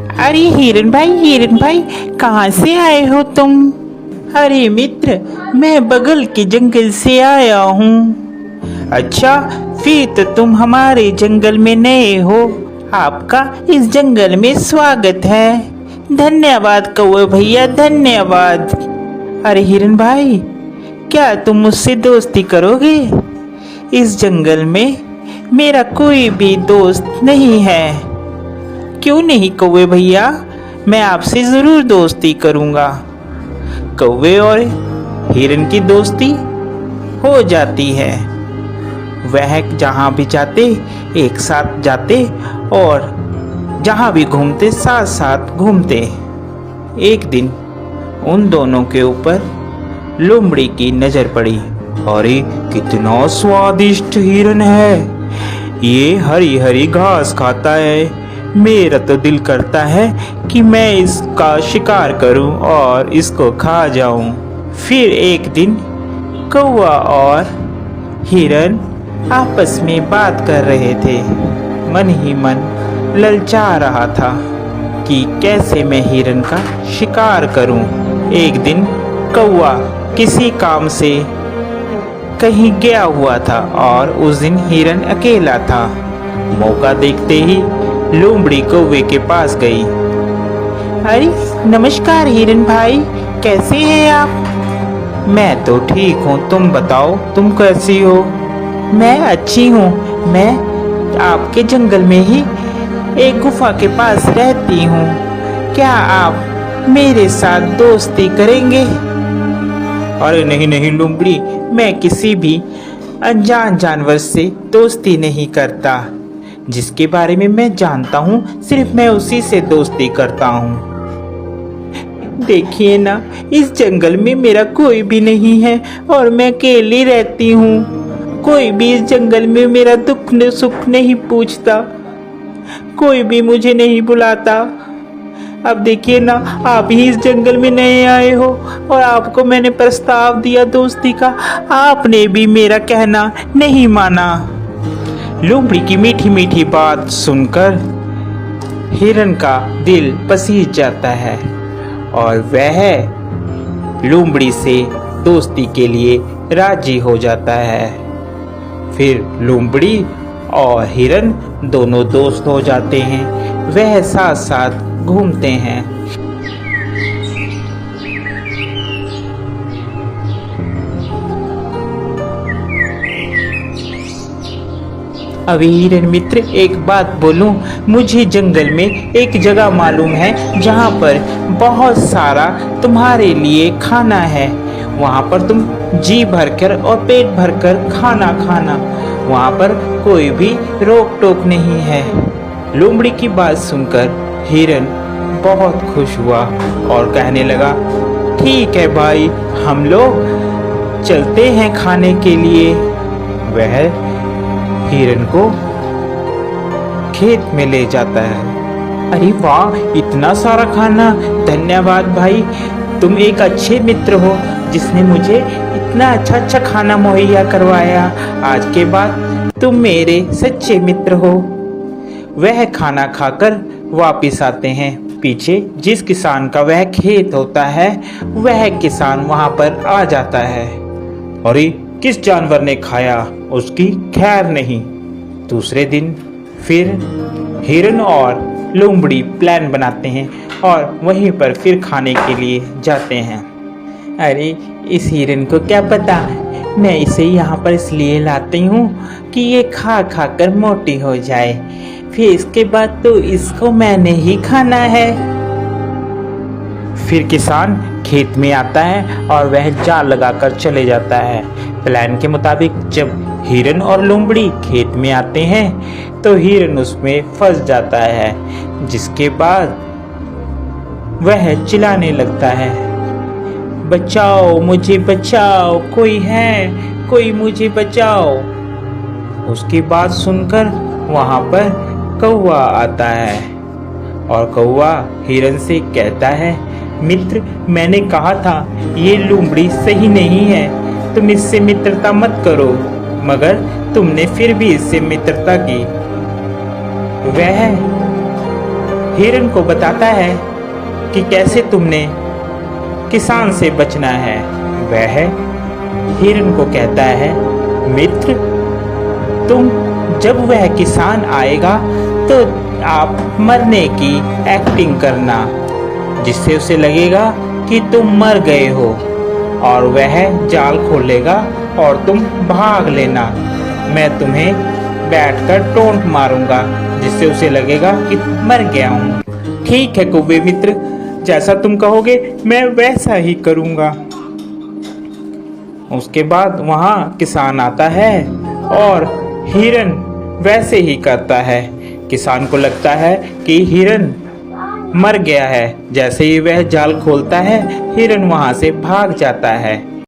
अरे हिरन भाई, कहाँ से आए हो तुम? अरे मित्र, मैं बगल के जंगल से आया हूँ। अच्छा, फिर तो तुम हमारे जंगल में नए हो। आपका इस जंगल में स्वागत है। धन्यवाद कौवे भैया, धन्यवाद। अरे हिरन भाई, क्या तुम मुझसे दोस्ती करोगे? इस जंगल में मेरा कोई भी दोस्त नहीं है। क्यों नहीं कौवे भैया, मैं आपसे जरूर दोस्ती करूंगा। कौवे और हिरन की दोस्ती हो जाती है। वह जहाँ भी जाते एक साथ जाते और जहाँ भी घूमते साथ साथ घूमते। एक दिन उन दोनों के ऊपर लोमड़ी की नजर पड़ी। अरे कितना स्वादिष्ट हिरन है, ये हरी हरी घास खाता है। मेरा तो दिल करता है कि मैं इसका शिकार करूं और इसको खा जाऊं। फिर एक दिन कौवा और हिरन आपस में बात कर रहे थे। मन ही मन ललचा रहा था कि कैसे मैं हिरन का शिकार करूं। एक दिन कौवा किसी काम से कहीं गया हुआ था और उस दिन हिरन अकेला था। मौका देखते ही लोमड़ी कौवे के पास गई। अरे नमस्कार हिरन भाई, कैसे हैं आप? मैं तो ठीक हूँ, तुम बताओ तुम कैसी हो? मैं अच्छी हूँ। मैं आपके जंगल में ही एक गुफा के पास रहती हूँ। क्या आप मेरे साथ दोस्ती करेंगे? अरे नहीं नहीं लोमड़ी, मैं किसी भी अनजान जानवर से दोस्ती नहीं करता। जिसके बारे में मैं जानता हूँ सिर्फ मैं उसी से दोस्ती करता हूँ। देखिए ना, इस जंगल में मेरा कोई भी नहीं है और मैं अकेली रहती हूँ। कोई भी इस जंगल में मेरा दुख सुख नहीं पूछता, कोई भी मुझे नहीं बुलाता। अब देखिए ना, आप ही इस जंगल में नए आए हो और आपको मैंने प्रस्ताव दिया दोस्ती का, आपने भी मेरा कहना नहीं माना। लोमड़ी की मीठी मीठी बात सुनकर हिरन का दिल पसीज जाता है और वह लोमड़ी से दोस्ती के लिए राजी हो जाता है। फिर लोमड़ी और हिरन दोनों दोस्त हो जाते हैं। वह साथ साथ घूमते हैं। अभी हिरन मित्र, एक बात बोलूं, मुझे जंगल में एक जगह मालूम है जहाँ पर बहुत सारा तुम्हारे लिए खाना है। वहाँ पर तुम जी भरकर और पेट भरकर खाना खाना, वहाँ पर कोई भी रोक टोक नहीं है। लोमड़ी की बात सुनकर हिरन बहुत खुश हुआ और कहने लगा, ठीक है भाई, हम लोग चलते हैं खाने के लिए। वह हिरन को खेत में ले जाता है। अरे वाह, इतना सारा खाना! धन्यवाद भाई, तुम एक अच्छे मित्र हो जिसने मुझे इतना अच्छा खाना मुहैया करवाया। आज के बाद तुम मेरे सच्चे मित्र हो। वह खाना खाकर वापिस आते हैं। पीछे जिस किसान का वह खेत होता है, वह किसान वहां पर आ जाता है। अरे किस जानवर ने खाया, उसकी खैर नहीं। दूसरे दिन फिर हिरन और लोमड़ी प्लान बनाते हैं और वहीं पर फिर खाने के लिए जाते हैं। अरे इस हिरन को क्या पता, मैं इसे यहाँ पर इसलिए लाती हूँ कि ये खा खा कर मोटी हो जाए, फिर इसके बाद तो इसको मैंने ही खाना है। फिर किसान खेत में आता है और वह जाल लगाकर चले जाता है। प्लान के मुताबिक जब हिरन और लोमड़ी खेत में आते हैं तो हिरन उसमें फंस जाता है, जिसके बाद वह चिल्लाने लगता है, बचाओ मुझे बचाओ, कोई है, कोई मुझे बचाओ। उसकी बात सुनकर वहां पर कौवा आता है और कौवा हिरन से कहता है, मित्र, मैंने कहा था ये लोमड़ी सही नहीं है, तुम इससे मित्रता मत करो, मगर तुमने फिर भी इससे मित्रता की। वह हिरन को बताता है कि कैसे तुमने किसान से बचना है। वह हिरन को कहता है, मित्र तुम जब वह किसान आएगा तो आप मरने की एक्टिंग करना, जिससे उसे लगेगा कि तुम मर गए हो, और वह जाल खोलेगा और तुम भाग लेना। मैं तुम्हें बैठकर टोंट मारूंगा, जिससे उसे लगेगा कि मर गया हूँ। ठीक है कौवे मित्र, जैसा तुम कहोगे मैं वैसा ही करूँगा। उसके बाद वहाँ किसान आता है और हिरन वैसे ही करता है। किसान को लगता है कि हिरन मर गया है। जैसे ही वह जाल खोलता है, हिरन वहाँ से भाग जाता है।